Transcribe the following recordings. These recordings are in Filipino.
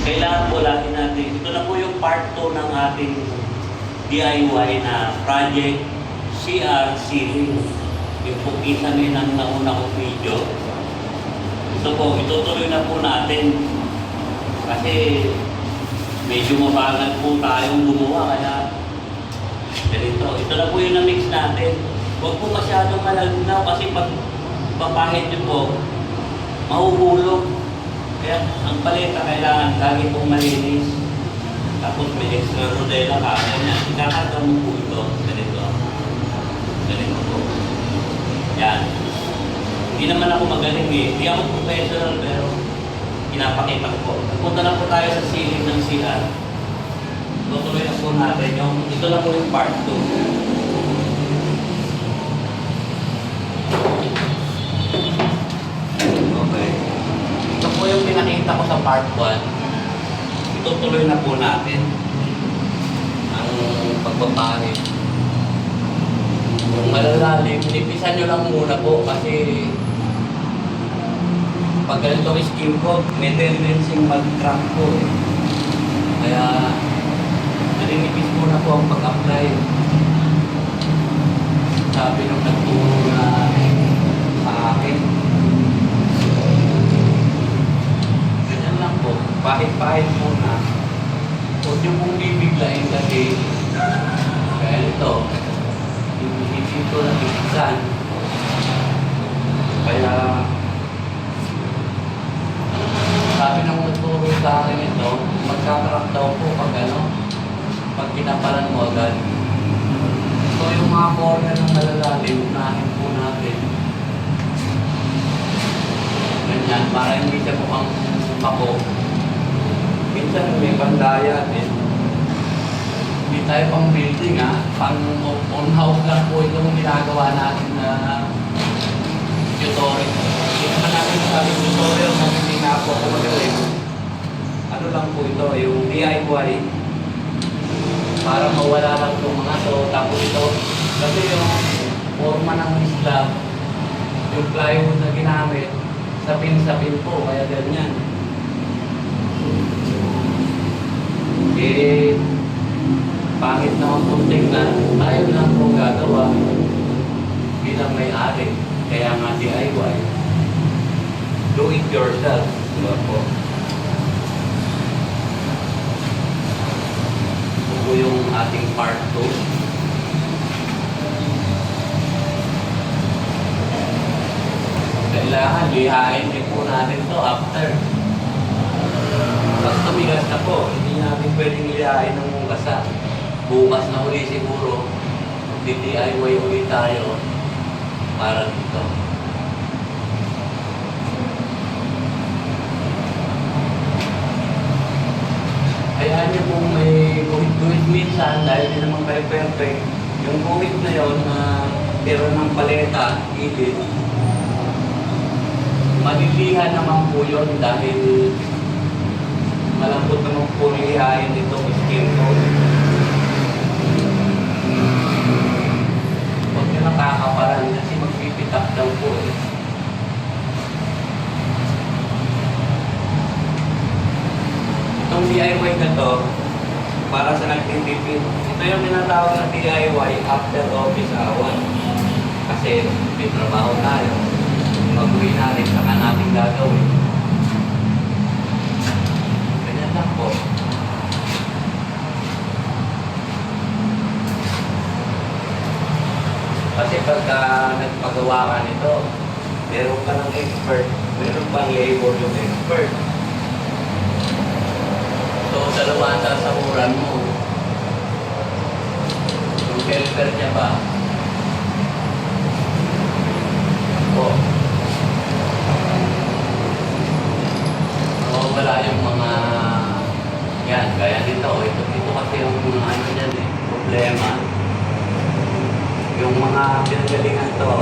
kailangan po lagi natin, ito na po yung part 2 ng ating DIY na project CR ceiling. Yung po kita nyo ng nauna kong video. Ito po, itutuloy na po natin. Kasi medyo mabagal po tayong gumawa, kaya ganito. Ito na po yung na-mix natin. Huwag po masyadong malagnaw kasi pag papahid nyo po, mahuhulog. Kaya ang paleta kailangan lagi pong malinis. Tapos may extra rodela ka. Ganyan. Ikakarga mo po ito. Ganito. Ganito po. Yan. Hindi naman ako magaling eh. Hindi ako professional pero pinapakita ko po. Punta na po tayo sa ceiling ng CR. Tutuloy na po natin yung, ito na po yung part 2. Ito po yung pinakita ko sa part 1. Itutuloy na po natin ang pagpapahid. Yung malalalim, nipisan nyo lang muna po kasi pag ganito yung skin ko, may tendency mag-crack po eh. Kaya naninipis muna po ang pag-apply. Sabi nung nagturo na sa akin. Pahit-pahit muna. Huwag nyo pong bibiglain kasi kaya ito, ibigin ko na bigsan. Kaya sabi ng nagturo sa akin ito, magkakarak daw po pag ano, pag kinapalan mo agad. So yung mga corner ng malalalim, unahin po natin. Ganyan, para hindi siya mukhang pako. Minsan may bandaya din. Hindi tayo pang building pang on house lang po itong ginagawa natin na tutorial. Hindi naman natin sabi tutorial na hindi na po ako magaling. Ano lang po ito, yung DIY para mawala lang itong mga to. Tapos ito, kasi yung forma ng slab, yung plywood na ginamit, sapin-sapin po, kaya ganyan. Eh, pangit naman po tingnan, tayo lang po gagawa bilang may-ari. Kaya nga DIY. Do it yourself. Diba po? Ito po yung ating part 2. Kailangan lihain din po natin to after. Pag tumigas na po, hindi natin pwedeng lihain ng gasa. Bukas na uli siguro, DIY ulit tayo para dito. Kaya nyo kung may guhit-guhit minsan, dahil di naman kayo perfect, yung guhit na yun na tira ng paleta, gilid, malilihan naman po yun dahil malambot naman po lihain itong skin tone. Huwag nyo nakakaparan kasi magpipitak daw po eh. Itong DIY na to, para sa nagtitipid, ito yung tinatawag na DIY after office hour. Kasi may trabaho tayo. Pag-uwi natin, saka natin gagawin. Ganyan lang po. Kasi pagka nagpagawa ka nito, meron ka ng expert, meron pang labor yung expert. So, dalawa ang sasahuran mo. Yung helper niya ba? Po. Wala yung mga yan, gaya dito. Ito kasi yung mga ano dyan eh, problema. Yung mga pinagalingan to,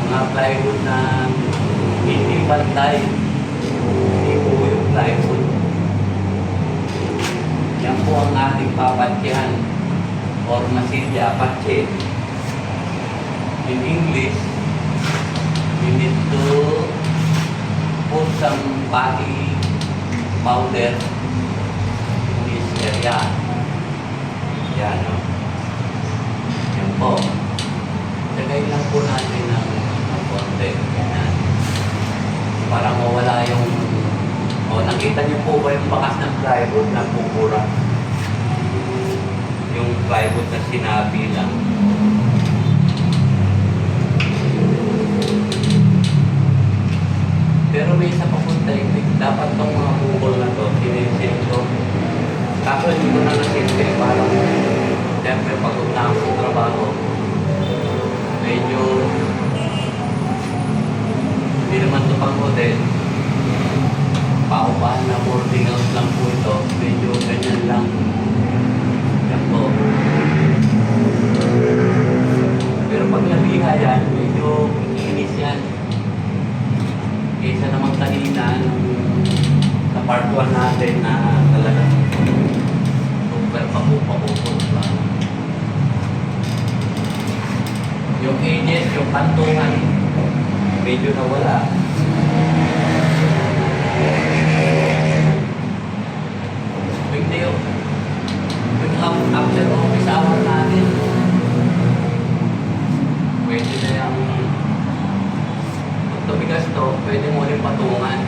mga plywood na hindi pantay. Hindi po yung plywood. Yan po ang ating papatsyahan or masilya, patse. In English, we need to put some putty powder in this area. Yan, no? Yan po. Lagay lang po natin ng konti. Yan. Para mawala yung... O, nakita niyo po ba yung bakas ng plywood na pupura? Yung plywood na sinabi lang. Pero may isa pa pong technique. Dapat tong mga bukol na to, sinisil ko. Kaso hindi ko na nasilpil. Parang, siyempre, pagod na ako sa trabaho. Medyo, hindi naman ito pang hotel. Paupahan na boarding house lang po ito. Medyo ganyan lang. Yan po. Pero pag nabiha yan, medyo inis yan. Kaysa naman kanina sa part 1 natin na talagang super papupa-pupo. Diba? Yung edges, yung kantungan, medyo nawala. Big deal. After office hour natin, pwede na yung tumigas to, pwede mo ulit patungan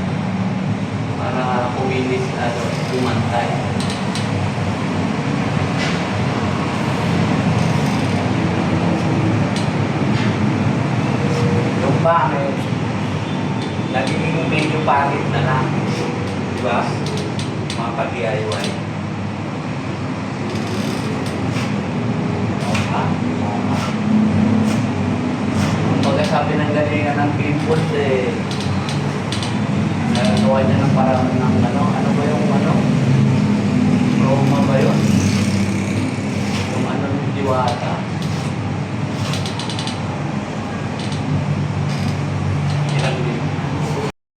para kuminis at umantay. Yung pangit, nagiging medyo pangit na lang. Diba? Mga pa-DIY. Sabi ng galingan ng pimples nagawa niya ng parang ng ano ba yung Roma ba yun? Yung ng Diwata.